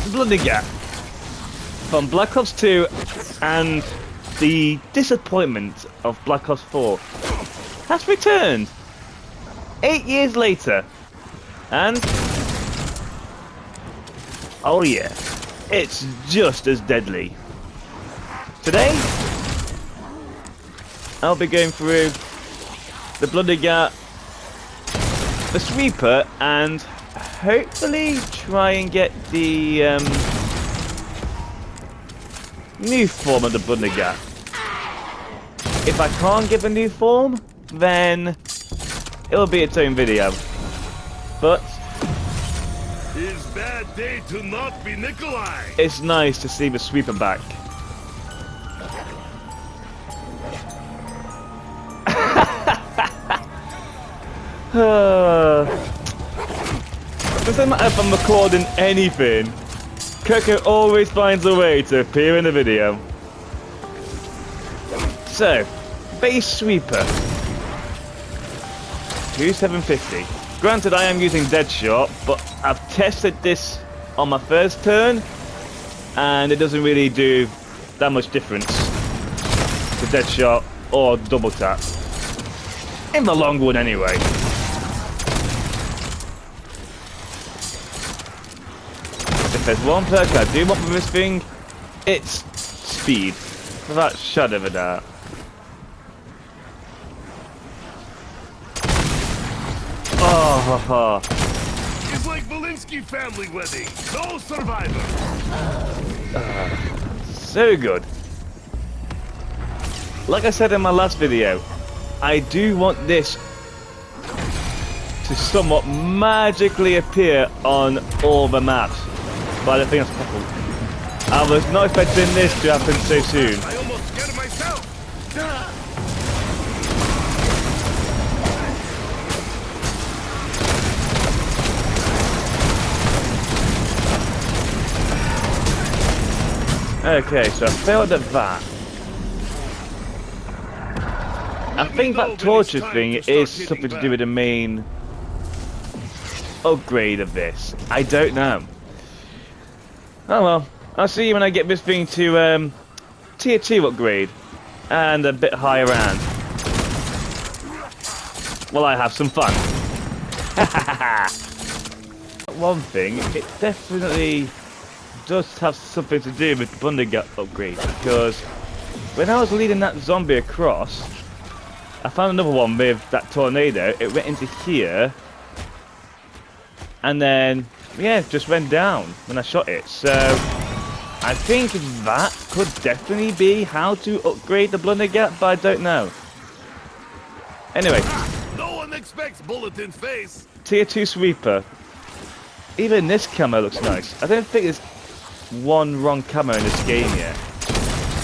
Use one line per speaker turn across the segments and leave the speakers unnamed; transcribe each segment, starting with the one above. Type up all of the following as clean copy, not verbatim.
BlunderGat from Black Ops 2 and the disappointment of Black Ops 4 has returned 8 years later, and oh yeah, it's just as deadly. Today I'll be going through the BlunderGat, the sweeper, and hopefully try and get the new form of the BlunderGat. If I can't get a new form, then it'll be its own video. But
it's bad day to not be Nikolai.
It's nice to see the sweeper back. Doesn't matter if I'm recording anything, Coco always finds a way to appear in the video. So, base sweeper 2750. Granted, I am using Deadshot, but I've tested this on my first turn, and it doesn't really do that much difference to Deadshot or double tap. In the long run, anyway. If there's one perk I do want with this thing, it's speed, without a shadow of a doubt. Oh,
It's like Valinsky family wedding, no survivor.
So good. Like I said in my last video, I do want this to somewhat magically appear on all the maps, but I don't think that's possible. I was not expecting this to happen so soon.
I almost scared myself.
Okay, so I failed at that. I think that torture thing is something to do with the main upgrade of this. I don't know. Oh well, I'll see you when I get this thing to tier 2 upgrade and a bit higher round. Well, I have some fun. One thing, it definitely does have something to do with the BlunderGat upgrade, because when I was leading that zombie across, I found another one with that tornado. It went into here, and then, yeah, it just went down when I shot it. So, I think that could definitely be how to upgrade the BlunderGat, but I don't know. Anyway.
No one expects bullet in face.
Tier 2 sweeper. Even this camo looks nice. I don't think there's one wrong camo in this game yet.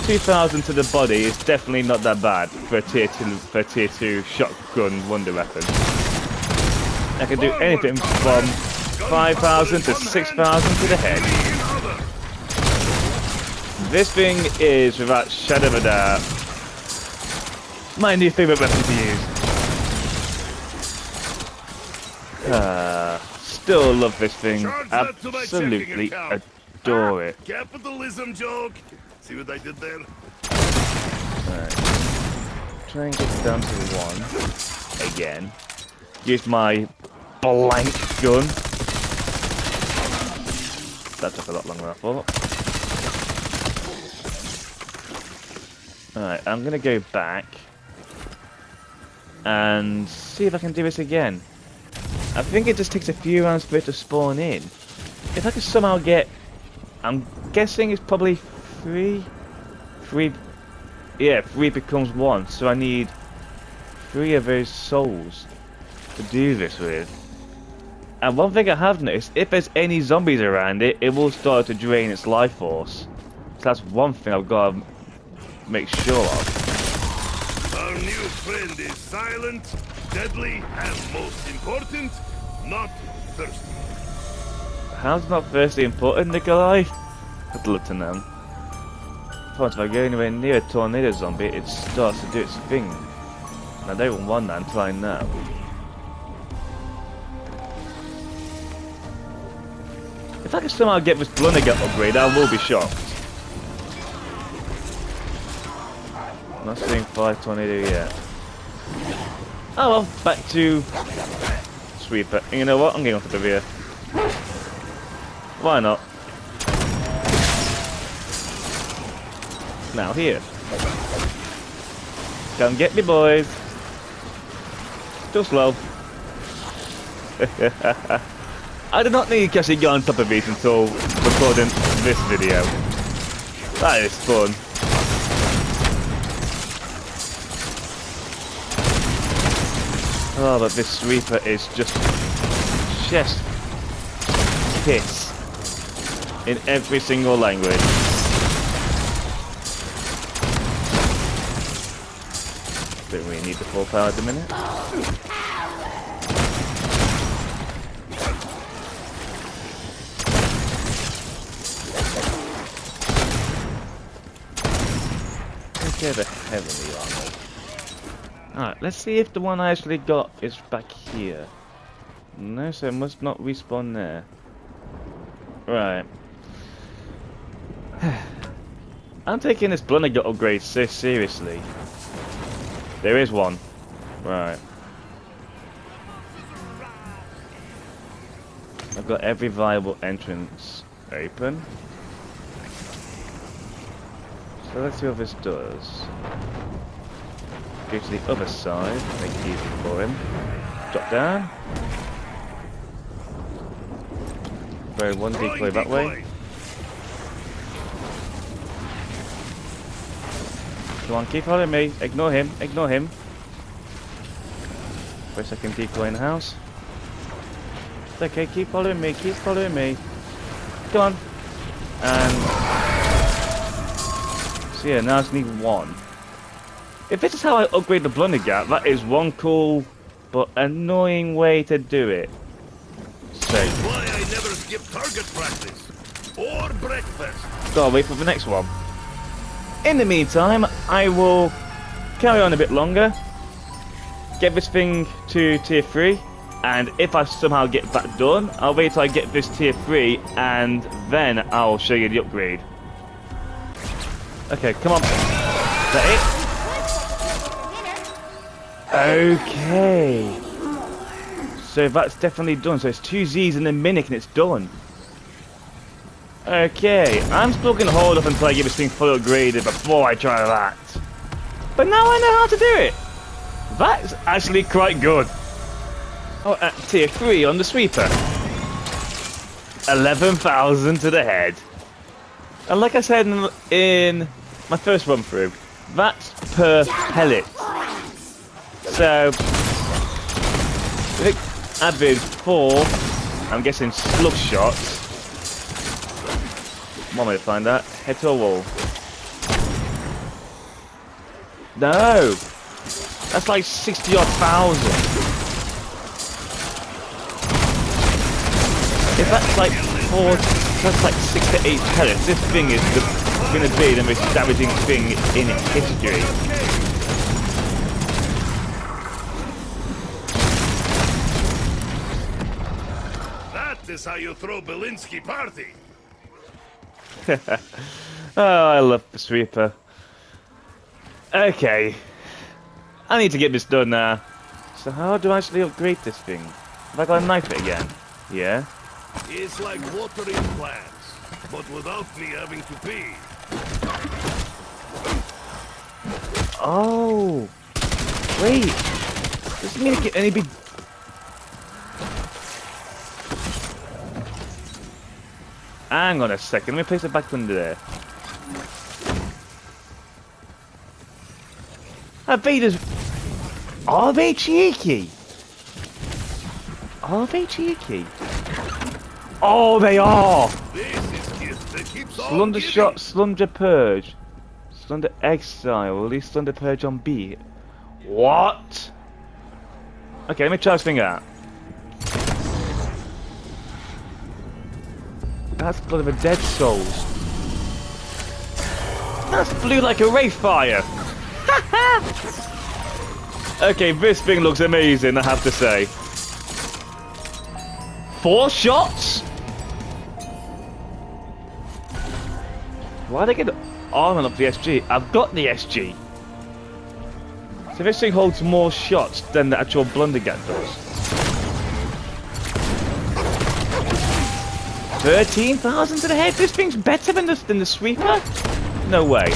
2000 to the body is definitely not that bad for a tier 2 shotgun wonder weapon. I can do anything from 5,000 to 6,000 to the head. This thing is, without shadow of a doubt, my new favourite weapon to use. Still love this thing. Absolutely adore it.
Capitalism joke. See what I did there?
Right. Try and get down to 1 again. Use my blank gun. That took a lot longer than I thought. Alright, I'm gonna go back and see if I can do this again. I think it just takes a few rounds for it to spawn in. If I could somehow get, I'm guessing it's probably 3. Yeah, 3 becomes 1, so I need 3 of those souls to do this with. And one thing I have noticed, if there's any zombies around it, it will start to drain its life force. So that's one thing I've got to make sure of.
Our new friend is silent, deadly, and most important, not thirsty.
How's not thirsty important, Nikolai? I'd love to know. If I go anywhere near a tornado zombie, it starts to do its thing. And I don't want that until I know. If I can somehow get this BlunderGat upgrade, I will be shocked. Not seeing 5 tornado yet. Oh well, back to Sweeper. And you know what? I'm getting off the here. Why not? Now here. Come get me, boys. Too slow. I did not need to actually get on top of these until recording this video. That is fun. Oh, but this Sweeper is just kiss in every single language. Don't really need the full power at the minute. Okay, the heavily armored. Alright, let's see if the one I actually got is back here. No, so it must not respawn there. Right. I'm taking this BlunderGat upgrade so seriously. There is one. Right. I've got every viable entrance open. So let's see what this does. Go to the other side, make it easy for him. Drop down. Throw one decoy that way. Come on, keep following me. Ignore him, ignore him. For a second decoy in the house. It's okay, keep following me, keep following me. Come on. And so yeah, now I just need one. If this is how I upgrade the BlunderGat, that is one cool but annoying way to do it. So
why I never skip target practice or breakfast.
Gotta wait for the next one. In the meantime, I will carry on a bit longer, get this thing to tier 3, and if I somehow get that done, I'll wait till I get this tier 3 and then I'll show you the upgrade. Okay, come on. Is that it? Okay. So that's definitely done. So it's 2 Z's in a minute and it's done. Okay, I'm still gonna hold up until I get this thing fully upgraded before I try that. But now I know how to do it. That's actually quite good. Oh, at tier 3 on the Sweeper. 11,000 to the head. And like I said in my first run through, that's per pellet. So, average 4, I'm guessing slug shots. One way to find that. Head to a wall. No! That's like 60-odd thousand. If that's like 4, that's like 6 to 8 pellets. This thing is going to be the most damaging thing in history.
That is how you throw Belinsky party.
Oh, I love the Sweeper. Okay. I need to get this done now. So how do I actually upgrade this thing? Have I got to knife it again? Yeah.
It's like watering plants, but without me having to pee.
Oh. Wait. Does it mean it can only be... Hang on a second, let me place it back under there. Are they cheeky? Are they cheeky? Oh, they are!
This is gift that keeps on
Slunder
giving.
shot, Slunder purge. Slunder exile, release Slunder purge on B. What? Okay, let me try this thing out. That's blood of a dead souls. That's blue like a wraith fire. Okay, this thing looks amazing, I have to say. 4 shots? Why did I get armor up the SG? I've got the SG. So this thing holds more shots than the actual BlunderGat does. 13,000 to the head? This thing's better than the sweeper? No way.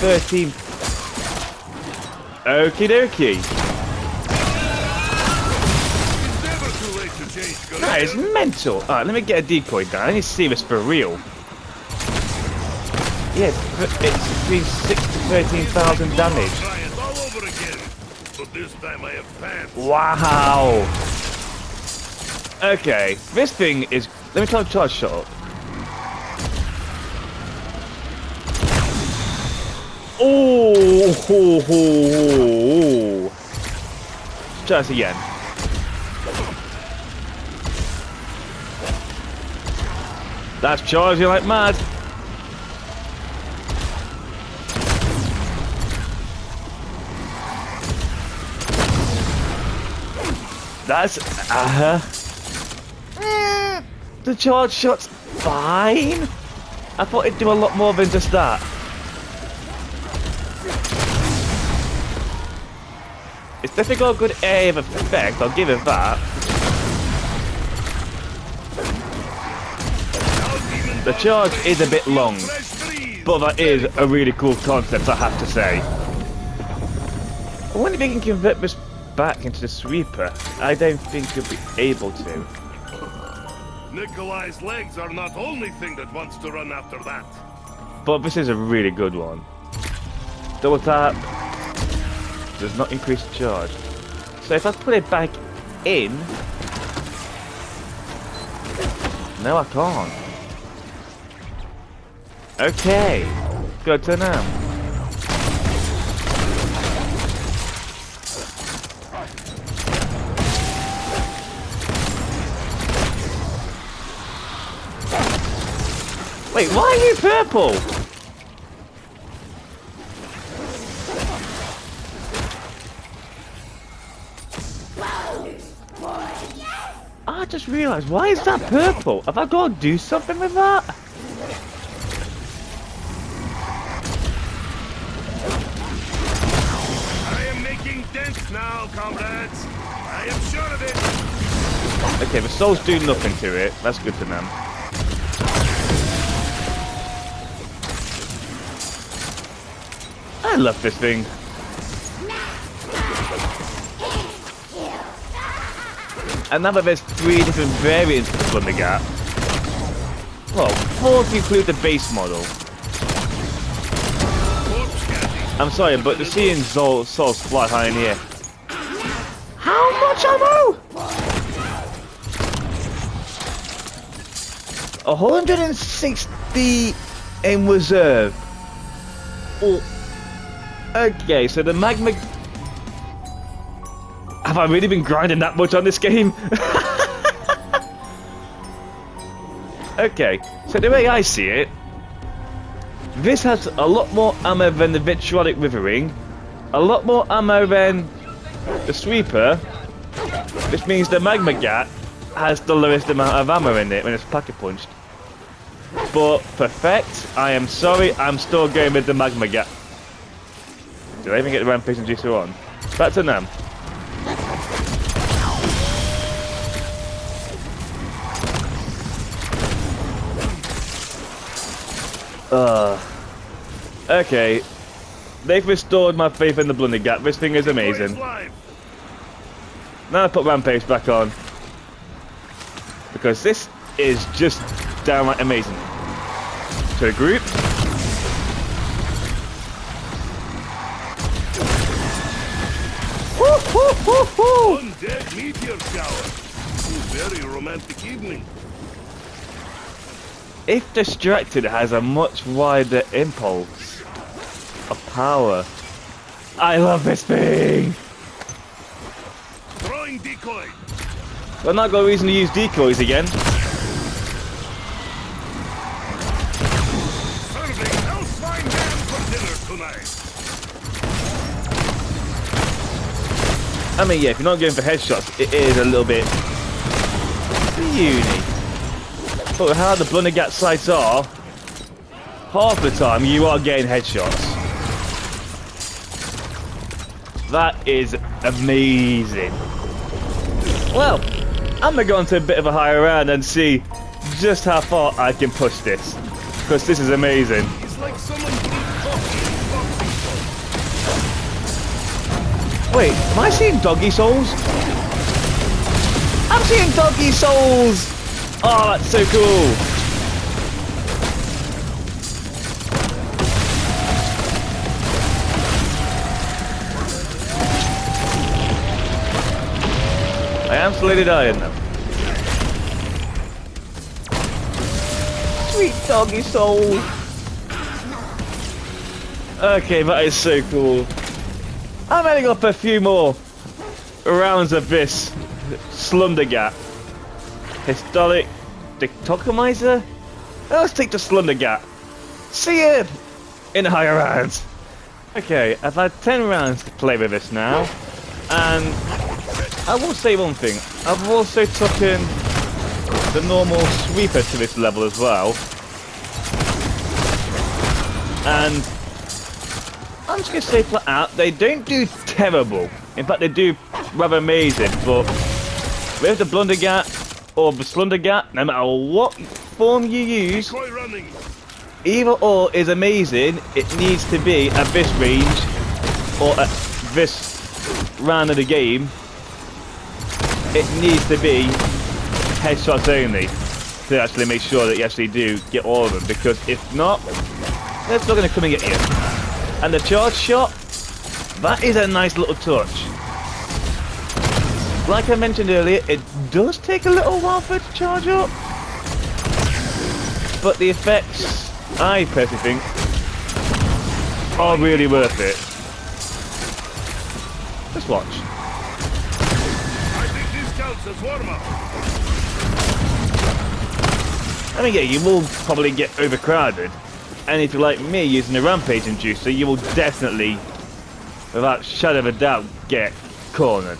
13. Okie dokie. That is mental. Alright, let me get a decoy down. I need to see this for real. Yeah, it's between 6 to 13,000 damage. Wow. Okay, this thing is. Let me try to charge shot up. Oh, ho, ho, ho. Let's try this again. That's charging like mad. That's the charge shot's fine. I thought it'd do a lot more than just that. It's definitely got a good area of effect, I'll give it that. The charge is a bit long, but that is a really cool concept, I have to say. I wonder if you can convert this back into the sweeper. I don't think you'll be able to.
Nikolai's legs are not only thing that wants to run after that.
But this is a really good one. Double tap does not increase the charge. So if I put it back in, no, I can't. Okay, go to now. Wait, why are you purple? I just realised, why is that purple? Have I got to do something with that?
I am making dents now, comrades. I am sure of it.
Okay, the souls do nothing to it. That's good to know. I love this thing. And now that there's 3 different variants of BlunderGat. Well, 4 if you include the base model. I'm sorry, but the seeing souls fly high in the air. How much ammo? 160 in reserve. Oh. Okay, so the magma... Have I really been grinding that much on this game? Okay, so the way I see it, this has a lot more ammo than the vitriolic withering, a lot more ammo than the sweeper. This means the magmagat has the lowest amount of ammo in it when it's packet punched. But perfect, I am sorry, I'm still going with the magmagat. Did I even get the rampage and juicer on? Back to Nam. Okay. They've restored my faith in the BlunderGat. This thing is amazing. Now I put Rampage back on. Because this is just downright amazing. To the group.
Undead meteor shower. Very romantic evening.
If distracted, it has a much wider impulse of power. I love this thing!
Throwing decoy.
I've not got a reason to use decoys again.
Serving Hellswine ham for dinner tonight.
I mean, yeah, if you're not going for headshots, it is a little bit puny. But how the BlunderGat sights are, half the time you are getting headshots. That is amazing. Well, I'm gonna go on to a bit of a higher round and see just how far I can push this, because this is amazing.
It's like someone brewed coffee in boxing.
Wait, am I seeing doggy souls? I'm seeing doggy souls! Oh, that's so cool! I am slowly dying now. Sweet doggy soul! Okay, that is so cool. I'm adding up a few more rounds of this SunderGat. Historic Dictocomizer? Let's take the SunderGat. See you in the higher rounds. Okay, I've had 10 rounds to play with this now, and I will say one thing. I've also taken the normal sweeper to this level as well, and I'm just going to say flat out, they don't do terrible. In fact, they do rather amazing, but with the BlunderGat or the SunderGat, no matter what form you use, either or is amazing. It needs to be at this range or at this round of the game. It needs to be headshots only to actually make sure that you actually do get all of them, because if not, they're still going to come and get you. And the charge shot, that is a nice little touch. Like I mentioned earlier, it does take a little while for it to charge up, but the effects, I personally think, are really worth it. Just watch.
I think this counts as warm-up.
I mean, yeah, you will probably get overcrowded, and if you're like me using a rampage inducer, you will definitely, without shadow of a doubt, get cornered.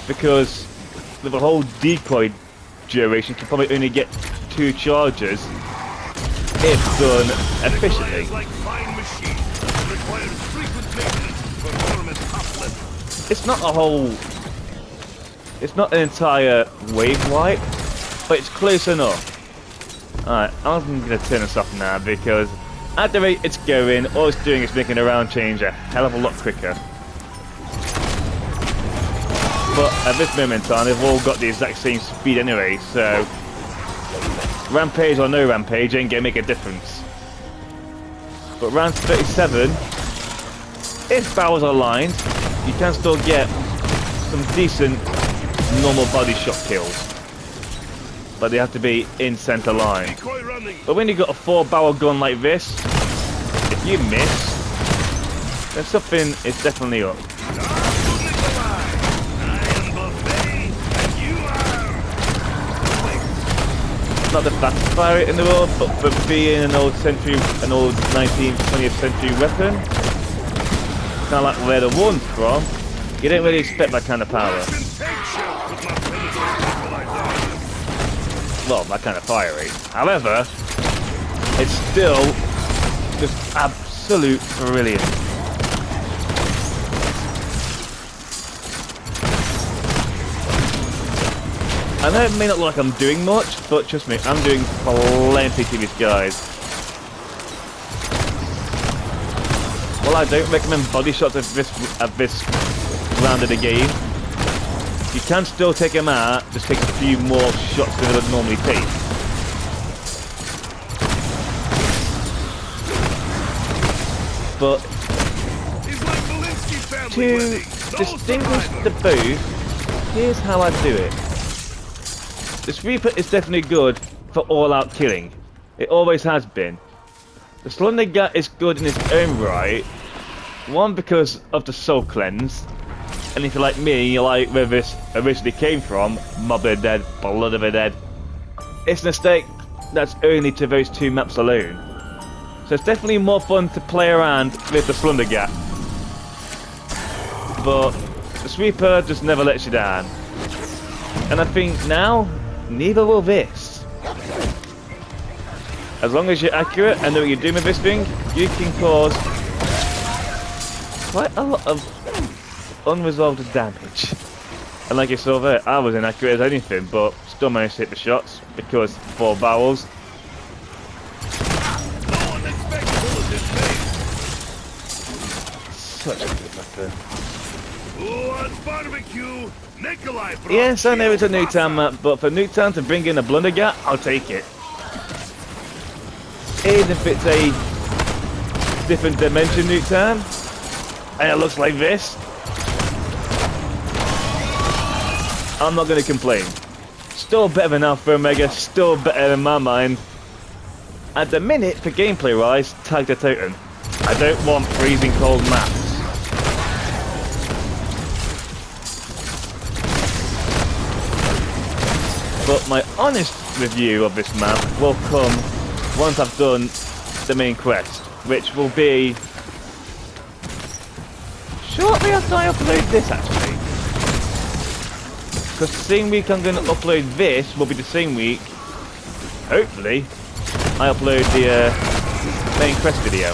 Because with a whole decoy duration, you can probably only get 2 charges if done efficiently.
It's like fine machine. It requires frequent maintenance to perform at top level.
It's not a whole... It's not an entire wave wipe, but it's close enough. Alright, I'm going to turn this off now, because at the rate it's going, all it's doing is making a round change a hell of a lot quicker. But at this moment in time, they've all got the exact same speed anyway, so rampage or no rampage ain't gonna make a difference. But round 37, if barrels are aligned, you can still get some decent normal body shot kills. But they have to be in center line. But when you've got a 4-barrel gun like this, if you miss, then something is definitely up. Not the fastest fire in the world, but for being an old 19th, 20th century weapon, kind of like where the one's from, you don't really expect that kind of power. Well, that kind of fire rate. However, it's still just absolute brilliant. I know it may not look like I'm doing much, but trust me, I'm doing plenty to these guys. Well, I don't recommend body shots at this round of the game. You can still take them out, just take a few more shots than it would normally take. But to distinguish the both, here's how I do it. This Reaper is definitely good for all-out killing. It always has been. The SunderGat is good in its own right. One, because of the soul cleanse. And if you're like me, you like where this originally came from, Mob of the Dead, Blood of the Dead. It's a mistake that's only to those 2 maps alone. So it's definitely more fun to play around with the SunderGat. But the Sweeper just never lets you down. And I think now, neither will this. As long as you're accurate and know what you're doing with this thing, you can cause quite a lot of unresolved damage. And like you saw there, I was inaccurate as anything, but still managed to hit the shots because 4 barrels. Such a good weapon.
Barbecue. Nikolai brought
Yes, I know it's a
you
Nuketown map, but for Nuketown to bring in a BlunderGat, I'll take it. Even if it's a different dimension Nuketown, and it looks like this, I'm not going to complain. Still better than Alpha Omega, still better in my mind. At the minute, for gameplay wise, tag the totem. I don't want freezing cold maps. But my honest review of this map will come once I've done the main quest, which will be shortly after I upload this actually. Because the same week I'm going to upload this will be the same week, hopefully, I upload the main quest video.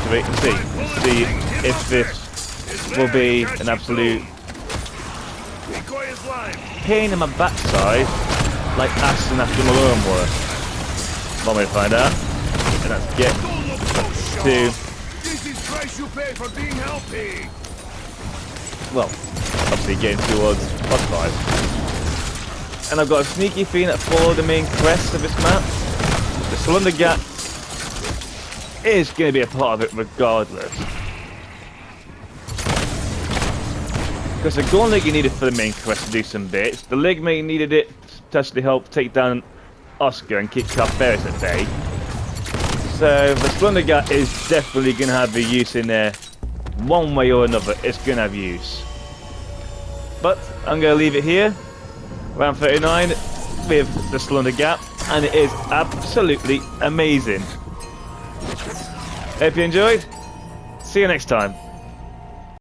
So wait and see. See if this will be an absolute pain in my backside like Aston after Malone were. One way to find out. And that's get to...
This is price you pay for being healthy.
Well, obviously getting towards plus 5. And I've got a sneaky feeling that for the main quest of this map, the SunderGat is going to be a part of it regardless. Because the gauntlet you needed for the main quest to do some bits, the ligma needed it to actually help take down Oscar and keep Carferis at bay. So the SunderGat is definitely going to have a use in there. One way or another, it's going to have use. But I'm going to leave it here, round 39, with the SunderGat, and it is absolutely amazing. Hope you enjoyed. See you next time.